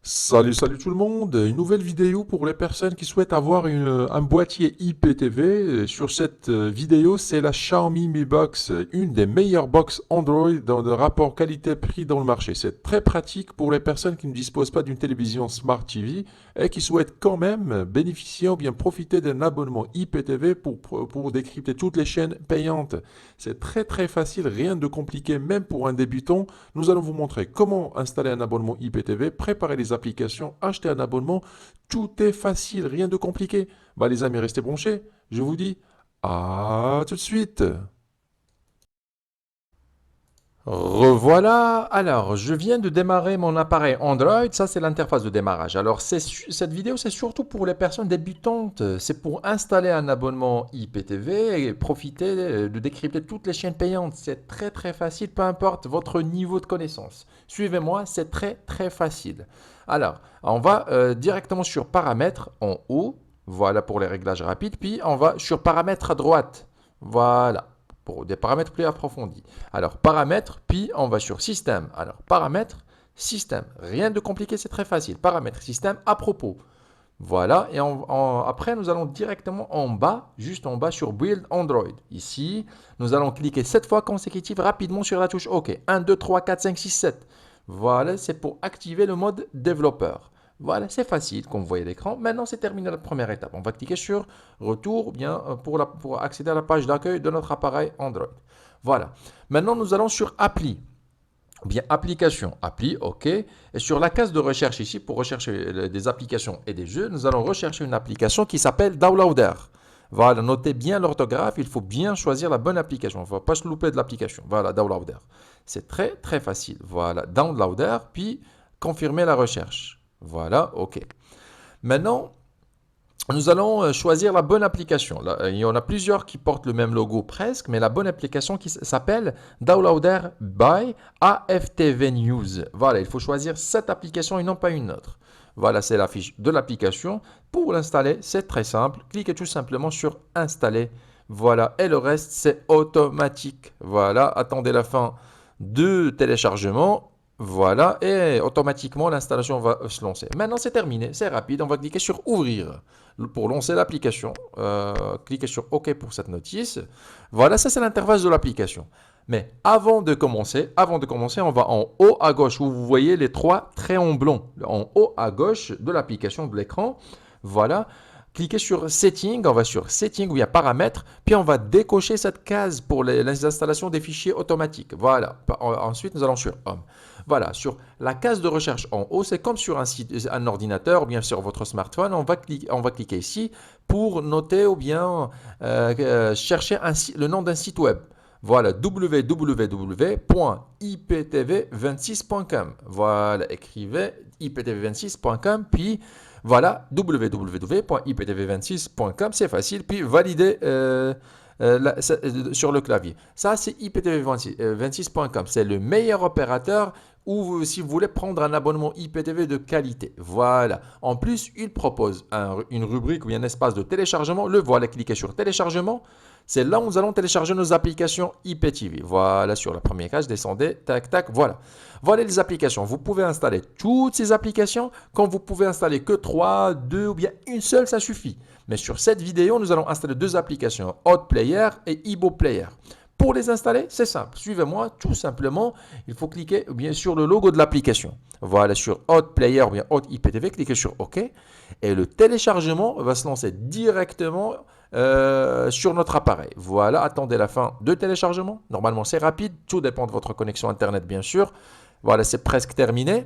Salut tout le monde, une nouvelle vidéo pour les personnes qui souhaitent avoir un boîtier IPTV. Sur cette vidéo, c'est la Xiaomi Mi Box, une des meilleures box Android dans le rapport qualité-prix dans le marché. C'est très pratique pour les personnes qui ne disposent pas d'une télévision Smart TV et qui souhaitent quand même bénéficier ou bien profiter d'un abonnement IPTV pour décrypter toutes les chaînes payantes. C'est très facile, rien de compliqué même pour un débutant. Nous allons vous montrer comment installer un abonnement IPTV, préparer les applications, acheter un abonnement. Tout est facile, rien de compliqué. Bah les amis, restez branchés. Je vous dis à tout de suite. Revoilà. Alors, je viens de démarrer mon appareil Android. Ça, c'est l'interface de démarrage. Alors, cette vidéo, c'est surtout pour les personnes débutantes. C'est pour installer un abonnement IPTV et profiter de décrypter toutes les chaînes payantes. C'est très facile, peu importe votre niveau de connaissance. Suivez-moi, c'est très facile. Alors, on va directement sur paramètres en haut. Voilà pour les réglages rapides. Puis, on va sur paramètres à droite. Voilà pour des paramètres plus approfondis. Alors, paramètres, puis on va sur système. Alors, paramètres, système. Rien de compliqué, c'est très facile. Paramètres, système, à propos. Voilà, et après, nous allons directement en bas, juste en bas sur Build Android. Ici, nous allons cliquer 7 fois consécutives rapidement sur la touche OK. 1, 2, 3, 4, 5, 6, 7. Voilà, c'est pour activer le mode développeur. Voilà, c'est facile, comme vous voyez l'écran. Maintenant, c'est terminé la première étape. On va cliquer sur Retour bien, pour accéder à la page d'accueil de notre appareil Android. Voilà. Maintenant, nous allons sur Appli. Bien, application, appli, OK. Et sur la case de recherche ici, pour rechercher des applications et des jeux, nous allons rechercher une application qui s'appelle Downloader. Voilà, notez bien l'orthographe, il faut bien choisir la bonne application. Il ne faut pas se louper de l'application. Voilà, Downloader. C'est très facile. Voilà, Downloader, puis confirmer la recherche. Voilà, OK. Maintenant, nous allons choisir la bonne application. Là, il y en a plusieurs qui portent le même logo presque, mais la bonne application qui s'appelle Downloader by AFTV News. Voilà, il faut choisir cette application et non pas une autre. Voilà, c'est la fiche de l'application. Pour l'installer, c'est très simple. Cliquez tout simplement sur Installer. Voilà, et le reste, c'est automatique. Voilà, attendez la fin de téléchargement. Voilà, et automatiquement l'installation va se lancer. Maintenant, c'est terminé, c'est rapide. On va cliquer sur Ouvrir pour lancer l'application. Cliquez sur OK pour cette notice. Voilà, ça c'est l'interface de l'application. Mais avant de commencer, on va en haut à gauche où vous voyez les trois traits en blanc. En haut à gauche de l'application de l'écran. Voilà. Cliquez sur Setting, on va sur Setting où il y a Paramètres, puis on va décocher cette case pour les installations des fichiers automatiques. Voilà. Ensuite, nous allons sur Home. Voilà, sur la case de recherche en haut, c'est comme sur un ordinateur ou bien sur votre smartphone. On va cliquer ici pour noter ou bien chercher le nom d'un site web. Voilà, www.iptv26.com. Voilà, écrivez iptv26.com, puis voilà, www.iptv26.com, c'est facile, puis validez sur le clavier. Ça, c'est iptv26.com. C'est le meilleur opérateur ou si vous voulez prendre un abonnement IPTV de qualité. Voilà. En plus, il propose une rubrique ou un espace de téléchargement. Le voilà, cliquez sur téléchargement. C'est là où nous allons télécharger nos applications IPTV. Voilà, sur la première case, descendez, tac, voilà. Voilà les applications. Vous pouvez installer toutes ces applications. Quand vous pouvez installer que 3, 2 ou bien une seule, ça suffit. Mais sur cette vidéo, nous allons installer deux applications, Hot Player et Ibo Player. Pour les installer, c'est simple. Suivez-moi, tout simplement. Il faut cliquer bien sur le logo de l'application. Voilà, sur Hot Player ou bien Hot IPTV, cliquez sur OK. Et le téléchargement va se lancer directement sur notre appareil. Voilà, attendez la fin de téléchargement. Normalement, c'est rapide. Tout dépend de votre connexion Internet, bien sûr. Voilà, c'est presque terminé.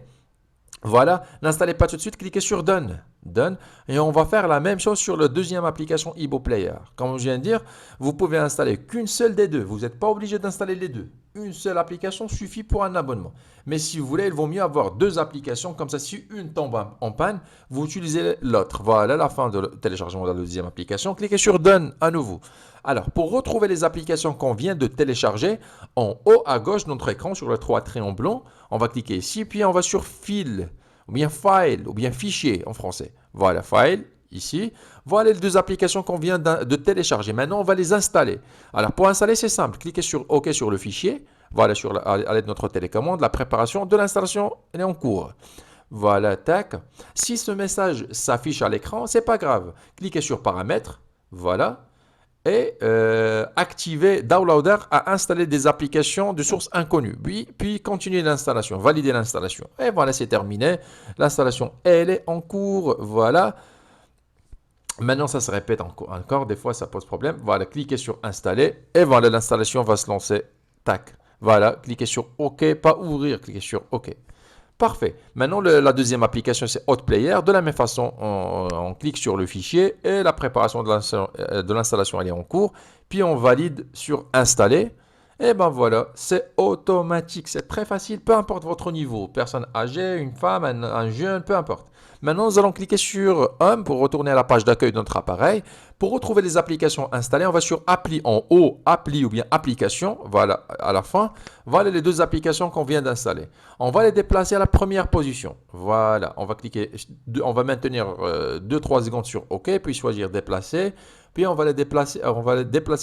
Voilà, n'installez pas tout de suite, cliquez sur Done. Done. Et on va faire la même chose sur la deuxième application Ibo Player. Comme je viens de dire, vous pouvez installer qu'une seule des deux. Vous n'êtes pas obligé d'installer les deux. Une seule application suffit pour un abonnement. Mais si vous voulez, il vaut mieux avoir deux applications. Comme ça, si une tombe en panne, vous utilisez l'autre. Voilà la fin de téléchargement de la deuxième application. Cliquez sur Done à nouveau. Alors, pour retrouver les applications qu'on vient de télécharger, en haut à gauche de notre écran, sur les trois traits en blanc, on va cliquer ici, puis on va sur File, ou bien File, ou bien Fichier en français. Voilà, File, ici. Voilà les deux applications qu'on vient de télécharger. Maintenant, on va les installer. Alors, pour installer, c'est simple. Cliquez sur OK sur le fichier. Voilà, à l'aide de notre télécommande. La préparation de l'installation est en cours. Voilà, tac. Si ce message s'affiche à l'écran, c'est pas grave. Cliquez sur paramètres, voilà, et activer Downloader à installer des applications de source inconnue. Puis continuer l'installation, valider l'installation. Et voilà, c'est terminé. L'installation, elle est en cours, voilà. Maintenant, ça se répète encore, des fois ça pose problème. Voilà, cliquez sur installer et voilà, l'installation va se lancer. Tac. Voilà, cliquez sur OK, pas ouvrir, cliquez sur OK. Parfait. Maintenant, la deuxième application, c'est HotPlayer. De la même façon, on clique sur le fichier et la préparation de l'installation, elle est en cours. Puis on valide sur installer. Et ben voilà, c'est automatique, c'est très facile, peu importe votre niveau, personne âgée, une femme, un jeune, peu importe. Maintenant, nous allons cliquer sur Home pour retourner à la page d'accueil de notre appareil. Pour retrouver les applications installées, on va sur Appli en haut, Appli ou bien Application, voilà, à la fin. Voilà les deux applications qu'on vient d'installer. On va les déplacer à la première position. Voilà, on va cliquer, on va maintenir 2-3 secondes sur OK, puis choisir Déplacer. Puis on va déplacer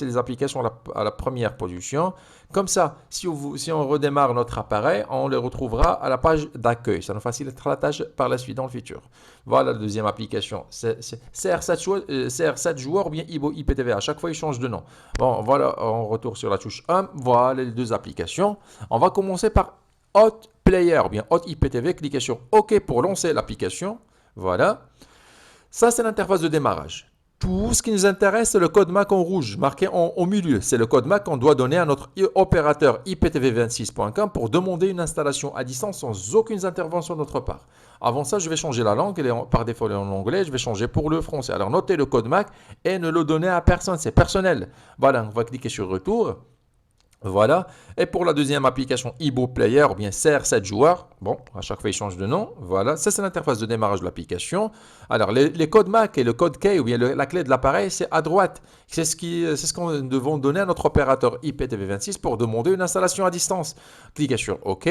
les applications à la première position. Comme ça, si on redémarre notre appareil, on les retrouvera à la page d'accueil. Ça nous facilitera la tâche par la suite dans le futur. Voilà la deuxième application. C'est CR7 joueurs ou bien Ibo IPTV. À chaque fois, il change de nom. Bon, voilà, on retourne sur la touche Home. Voilà les deux applications. On va commencer par Hot Player ou bien Hot IPTV. Cliquez sur OK pour lancer l'application. Voilà. Ça, c'est l'interface de démarrage. Tout ce qui nous intéresse, c'est le code MAC en rouge, marqué au milieu. C'est le code MAC qu'on doit donner à notre opérateur IPTV26.com pour demander une installation à distance sans aucune intervention de notre part. Avant ça, je vais changer la langue. Par défaut, elle est en anglais. Je vais changer pour le français. Alors, notez le code MAC et ne le donnez à personne. C'est personnel. Voilà, on va cliquer sur Retour. Voilà. Et pour la deuxième application Ibo Player ou bien CR7 joueurs, bon, à chaque fois il change de nom. Voilà, ça c'est l'interface de démarrage de l'application. Alors les codes MAC et le code key ou bien la clé de l'appareil, c'est à droite. C'est ce qu'on devons donner à notre opérateur IPTV26 pour demander une installation à distance. Cliquez sur OK.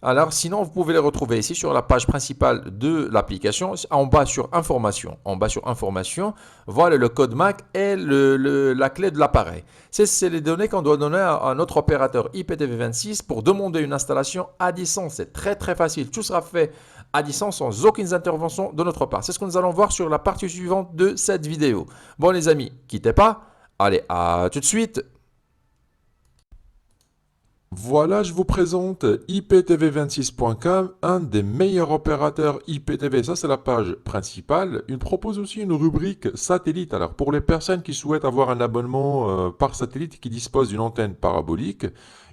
Alors, sinon, vous pouvez les retrouver ici sur la page principale de l'application, en bas sur Information. En bas sur Information, voilà le code MAC et la clé de l'appareil. C'est les données qu'on doit donner à notre opérateur IPTV26 pour demander une installation à distance. C'est très très facile. Tout sera fait à distance sans aucune intervention de notre part. C'est ce que nous allons voir sur la partie suivante de cette vidéo. Bon les amis, quittez pas. Allez, à tout de suite. Voilà, je vous présente IPTV26.com, un des meilleurs opérateurs IPTV. Ça, c'est la page principale. Il propose aussi une rubrique satellite. Alors, pour les personnes qui souhaitent avoir un abonnement par satellite qui dispose d'une antenne parabolique.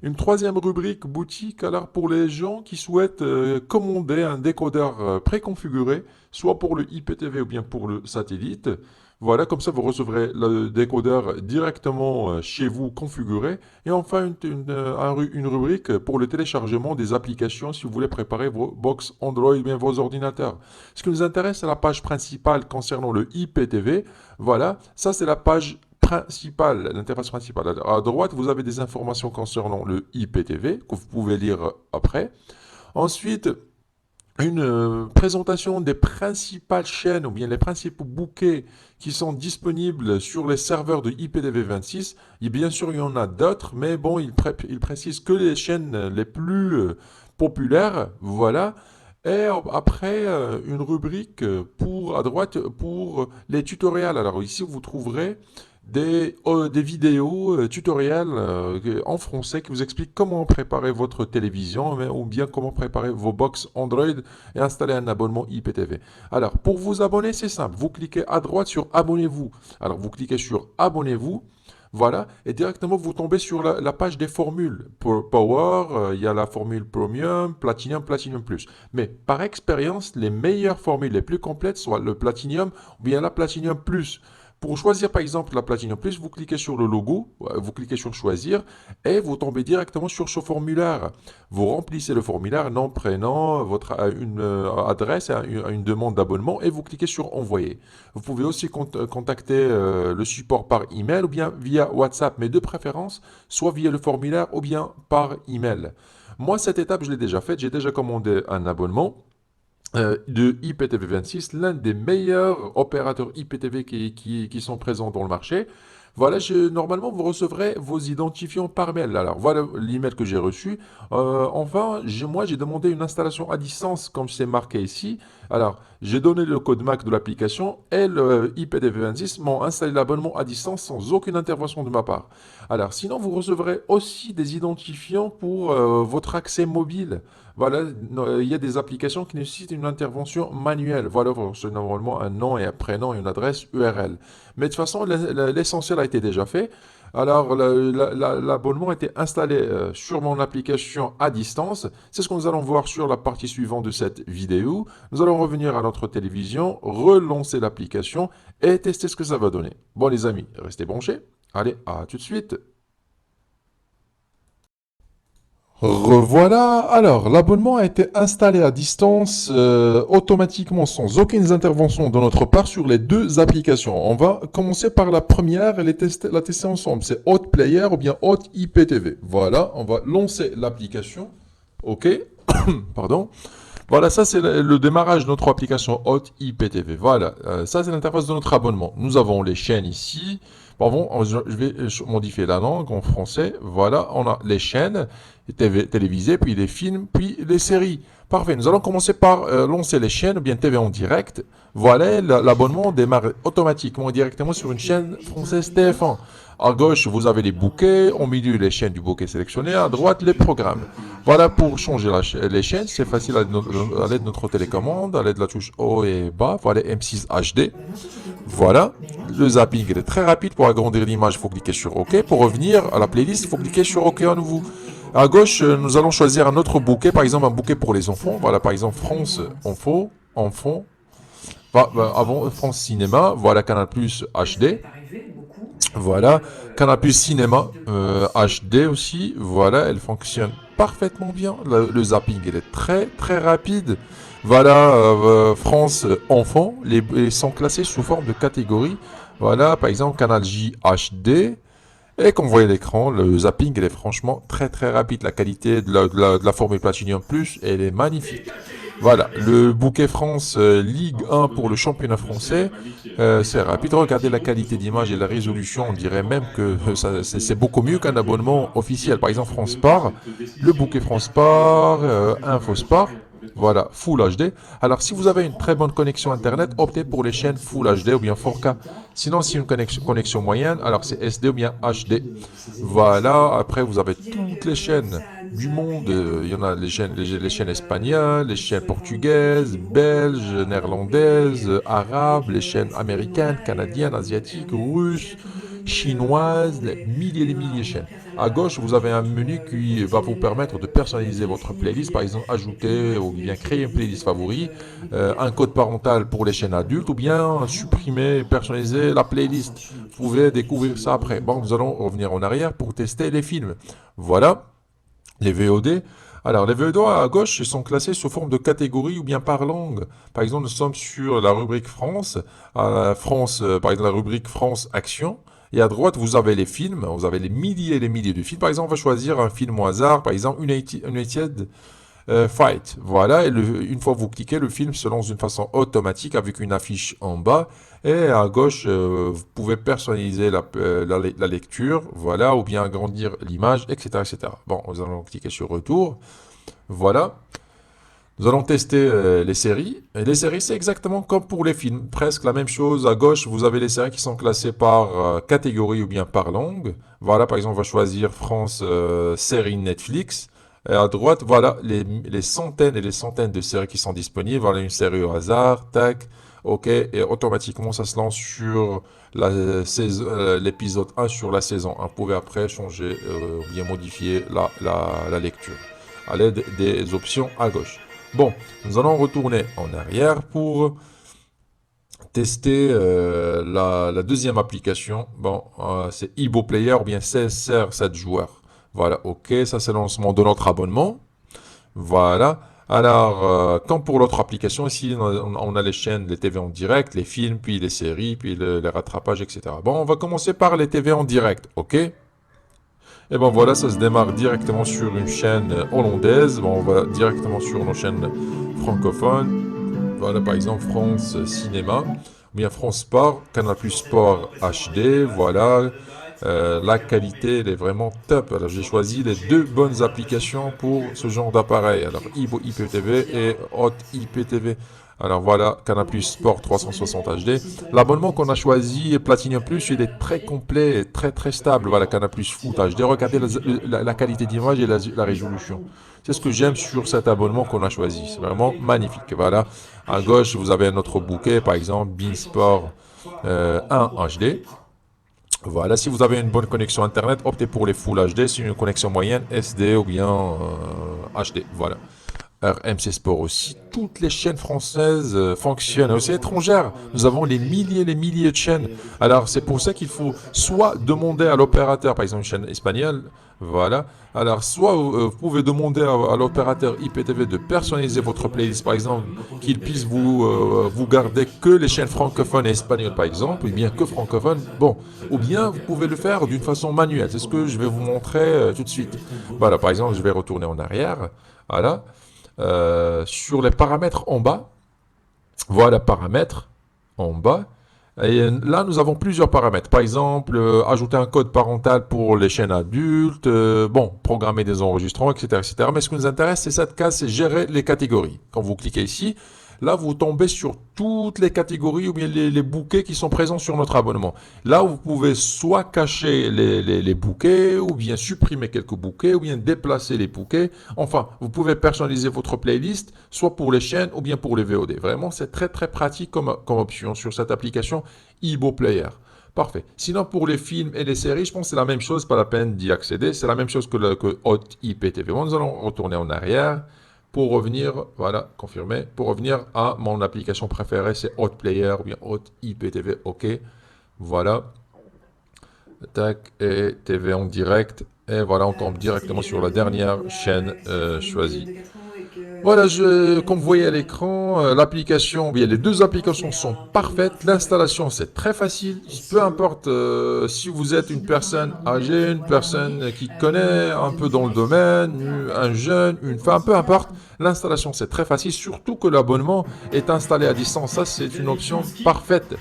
Une troisième rubrique boutique, alors pour les gens qui souhaitent commander un décodeur préconfiguré, soit pour le IPTV ou bien pour le satellite. Voilà, comme ça vous recevrez le décodeur directement chez vous configuré. Et enfin, une rubrique pour le téléchargement des applications si vous voulez préparer vos box Android ou bien vos ordinateurs. Ce qui nous intéresse, c'est la page principale concernant le IPTV. Voilà, ça c'est la page principale, l'interface principale. À droite, vous avez des informations concernant le IPTV que vous pouvez lire après. Ensuite, une présentation des principales chaînes ou bien les principaux bouquets qui sont disponibles sur les serveurs de IPTV26. Et bien sûr, il y en a d'autres, mais bon, il précise que les chaînes les plus populaires, voilà. Et après, une rubrique à droite pour les tutoriels. Alors ici, vous trouverez des vidéos tutoriels en français qui vous expliquent comment préparer votre télévision ou bien comment préparer vos box Android et installer un abonnement IPTV. Alors, pour vous abonner, c'est simple. Vous cliquez à droite sur Abonnez-vous. Alors, vous cliquez sur Abonnez-vous. Voilà, et directement vous tombez sur la page des formules. Pour Power, il y a la formule Premium, Platinum, Platinum Plus. Mais par expérience, les meilleures formules, les plus complètes, soit le Platinum ou bien la Platinum Plus. Pour choisir par exemple la Platinum Plus, vous cliquez sur le logo, vous cliquez sur Choisir et vous tombez directement sur ce formulaire. Vous remplissez le formulaire, nom, prénom, une adresse, une demande d'abonnement et vous cliquez sur Envoyer. Vous pouvez aussi contacter le support par email ou bien via WhatsApp, mais de préférence, soit via le formulaire ou bien par email. Moi, cette étape, je l'ai déjà faite, j'ai déjà commandé un abonnement. De IPTV26, l'un des meilleurs opérateurs IPTV qui sont présents dans le marché. Voilà, normalement, vous recevrez vos identifiants par mail. Alors, voilà l'email que j'ai reçu. Enfin, moi, j'ai demandé une installation à distance, comme c'est marqué ici. Alors, j'ai donné le code MAC de l'application et le IPTV26 m'ont installé l'abonnement à distance sans aucune intervention de ma part. Alors, sinon, vous recevrez aussi des identifiants pour votre accès mobile. Voilà, il y a des applications qui nécessitent une intervention manuelle. Voilà, c'est normalement un nom et un prénom et une adresse URL. Mais de toute façon, l'essentiel a été déjà fait. Alors, l'abonnement a été installé sur mon application à distance. C'est ce que nous allons voir sur la partie suivante de cette vidéo. Nous allons revenir à notre télévision, relancer l'application et tester ce que ça va donner. Bon, les amis, restez branchés. Allez, à tout de suite. Revoilà. Alors, l'abonnement a été installé à distance automatiquement sans aucune intervention de notre part sur les deux applications. On va commencer par la première et la tester ensemble. C'est Hot Player ou bien Hot IPTV. Voilà, on va lancer l'application. OK. Pardon. Voilà, ça c'est le démarrage de notre application Hot IPTV. Voilà, ça c'est l'interface de notre abonnement. Nous avons les chaînes ici. Bon, je vais modifier la langue en français. Voilà, on a les chaînes télévisées, puis les films, puis les séries. Parfait, nous allons commencer par lancer les chaînes, ou bien TV en direct. Voilà, l'abonnement démarre automatiquement directement sur une chaîne française TF1. À gauche, vous avez les bouquets, au milieu les chaînes du bouquet sélectionné, à droite les programmes. Voilà, pour changer les chaînes, c'est facile à l'aide de notre télécommande, à l'aide de la touche haut et bas. Voilà, M6 HD. Voilà, le zapping il est très rapide. Pour agrandir l'image, il faut cliquer sur OK. Pour revenir à la playlist, il faut cliquer sur OK à nouveau. À gauche, nous allons choisir un autre bouquet, par exemple un bouquet pour les enfants. Voilà, par exemple France Enfants. Avant France Cinéma, voilà Canal Plus HD. Voilà, Canal Plus Cinéma HD aussi. Voilà, elle fonctionne parfaitement bien. Le zapping il est très très rapide. Voilà, France Enfants, ils sont classés sous forme de catégorie. Voilà, par exemple Canal J HD. Et comme vous voyez l'écran, le zapping il est franchement très très rapide. La qualité de la formule Platinum Plus, elle est magnifique. Voilà, le bouquet France Ligue 1 pour le championnat français, c'est rapide. Regardez la qualité d'image et la résolution, on dirait même que c'est beaucoup mieux qu'un abonnement officiel. Par exemple, France Sport, le bouquet France Sport, Info Sport, voilà, Full HD. Alors, si vous avez une très bonne connexion Internet, optez pour les chaînes Full HD ou bien 4K. Sinon, si une connexion moyenne, alors c'est SD ou bien HD. Voilà, après, vous avez toutes les chaînes du monde. Il y en a les chaînes espagnoles, les chaînes portugaises, belges, néerlandaises, arabes, les chaînes américaines, canadiennes, asiatiques, russes, chinoises, les milliers de chaînes. À gauche, vous avez un menu qui va vous permettre de personnaliser votre playlist, par exemple ajouter ou bien créer une playlist favori, un code parental pour les chaînes adultes ou bien supprimer, personnaliser la playlist. Vous pouvez découvrir ça après. Bon, nous allons revenir en arrière pour tester les films. Voilà. Les VOD. Alors, les VOD à gauche sont classés sous forme de catégorie ou bien par langue. Par exemple, nous sommes sur la rubrique France. Par exemple, la rubrique France Action. Et à droite, vous avez les films. Vous avez les milliers et les milliers de films. Par exemple, on va choisir un film au hasard. Par exemple, United Fight. Voilà, et une fois que vous cliquez, le film se lance d'une façon automatique avec une affiche en bas. Et à gauche, vous pouvez personnaliser la lecture, voilà, ou bien agrandir l'image, etc., etc. Bon, nous allons cliquer sur Retour. Voilà. Nous allons tester les séries. Et les séries, c'est exactement comme pour les films. Presque la même chose. À gauche, vous avez les séries qui sont classées par catégorie ou bien par langue. Voilà, par exemple, on va choisir France série Netflix. Et à droite, voilà les centaines et les centaines de séries qui sont disponibles. Voilà une série au hasard, tac, ok, et automatiquement ça se lance sur l'épisode 1 sur la saison 1. Vous pouvez après changer ou bien modifier la lecture à l'aide des options à gauche. Bon, nous allons retourner en arrière pour tester la deuxième application. Bon, c'est Ibo Player ou bien CSR 7 joueurs. Voilà, ok, ça c'est le lancement de notre abonnement. Voilà. Alors, comme pour l'autre application, ici, on a les chaînes, les TV en direct, les films, puis les séries, puis les rattrapages, etc. Bon, on va commencer par les TV en direct, ok? Et bon voilà, ça se démarre directement sur une chaîne hollandaise. Bon, on va directement sur nos chaînes francophones. Voilà, par exemple, France Cinéma. ou bien France Sport, Canal Plus Sport HD, voilà. La qualité, elle est vraiment top. Alors, j'ai choisi les deux bonnes applications pour ce genre d'appareil. Alors, Ibo IPTV et Hot IPTV. Alors voilà, Canal Plus Sport 360 HD. L'abonnement qu'on a choisi, Platinum Plus, il est très complet et très très stable. Voilà, Canal Plus Foot HD. Regardez la qualité d'image et la résolution. C'est ce que j'aime sur cet abonnement qu'on a choisi. C'est vraiment magnifique. Voilà, à gauche, vous avez un autre bouquet, par exemple, Beansport 1 HD. Voilà, si vous avez une bonne connexion Internet, optez pour les Full HD. C'est une connexion moyenne SD ou bien HD. Voilà. RMC Sport aussi. Toutes les chaînes françaises fonctionnent. Aussi étrangères, nous avons les milliers de chaînes. Alors, c'est pour ça qu'il faut soit demander à l'opérateur, par exemple, une chaîne espagnole, voilà. Alors, soit vous pouvez demander à l'opérateur IPTV de personnaliser votre playlist, par exemple, qu'il puisse vous garder que les chaînes francophones et espagnoles, par exemple, ou bien que francophones. Bon, ou bien vous pouvez le faire d'une façon manuelle. C'est ce que je vais vous montrer tout de suite. Voilà, par exemple, je vais retourner en arrière. Voilà. Sur les paramètres en bas, voilà paramètres en bas. Et là, nous avons plusieurs paramètres. Par exemple, ajouter un code parental pour les chaînes adultes, bon, programmer des enregistrements, etc., etc. Mais ce qui nous intéresse, c'est cette case, c'est gérer les catégories. Quand vous cliquez ici, là, vous tombez sur toutes les catégories ou bien les bouquets qui sont présents sur notre abonnement. Là, vous pouvez soit cacher les bouquets, ou bien supprimer quelques bouquets, ou bien déplacer les bouquets. Enfin, vous pouvez personnaliser votre playlist, soit pour les chaînes, ou bien pour les VOD. Vraiment, c'est très, très pratique comme option sur cette application Ibo Player. Parfait. Sinon, pour les films et les séries, je pense que c'est la même chose, pas la peine d'y accéder. C'est la même chose que Hot IPTV. Bon, nous allons retourner en arrière. Pour revenir, voilà, confirmé. Pour revenir à mon application préférée, c'est Hot Player ou bien Hot IPTV. OK. Voilà. Tac. Et TV en direct. Et voilà, on tombe directement sur la dernière chaîne choisie. Voilà, comme vous voyez à l'écran, l'application, bien, les deux applications sont parfaites. L'installation, c'est très facile. Peu importe si vous êtes une personne âgée, une personne qui connaît un peu dans le domaine, un jeune, une femme, peu importe. L'installation, c'est très facile, surtout que l'abonnement est installé à distance. Ça, c'est une option parfaite.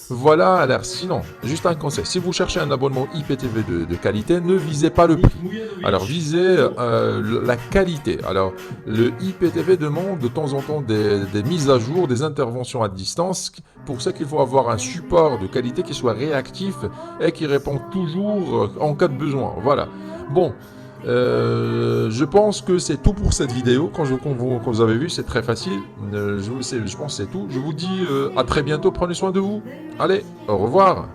Voilà, alors sinon, juste un conseil. Si vous cherchez un abonnement IPTV de qualité, ne visez pas le prix. Alors, visez la qualité. Alors, le IPTV demande de temps en temps des mises à jour, des interventions à distance. Pour ça qu'il faut avoir un support de qualité qui soit réactif et qui répond toujours en cas de besoin. Voilà. Bon. Je pense que c'est tout pour cette vidéo. Quand vous avez vu, c'est très facile. Je pense que c'est tout. Je vous dis à très bientôt. Prenez soin de vous. Allez, au revoir.